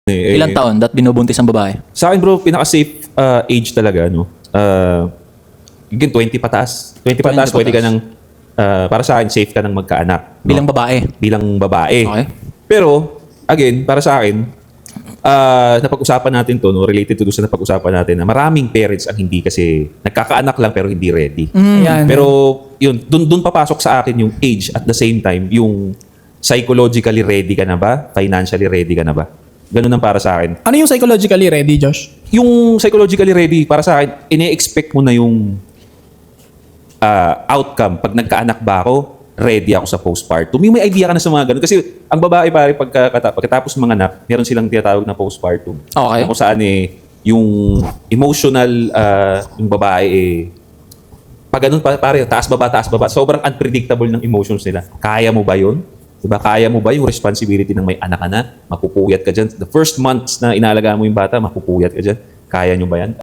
Ilang taon dat binubuntis ang babae? Sa akin bro, pinaka-safe age talaga, no? Again, 20 pataas. 20 pataas, 20 pwede ka ng, para sa akin, safe ka ng magkaanak. No? Bilang babae? Bilang babae. Okay. Pero, again, para sa akin, napag-usapan natin to, no? Related to sa napag-usapan natin na maraming parents ang hindi kasi nagkakaanak lang pero hindi ready. Ayan. Pero, yun, dun papasok sa akin yung age at the same time, yung psychologically ready ka na ba? Financially ready ka na ba? Ganun ang para sa akin. Ano yung psychologically ready, Josh? Yung psychologically ready, para sa akin, ine-expect mo na yung outcome. Pag nagkaanak ba ako, ready ako sa postpartum. May idea ka na sa mga ganun. Kasi ang babae pare, pagkatapos mga anak, meron silang tinatawag na postpartum. Okay. Na kung saan yung emotional, yung babae pag ganun pare, taas baba. Sobrang unpredictable ng emotions nila. Kaya mo ba yun? Diba? Kaya mo ba yung responsibility ng may anak ka na? Mapupuyat ka dyan. The first months na inaalagaan mo yung bata, mapupuyat ka dyan. Kaya nyo ba yan?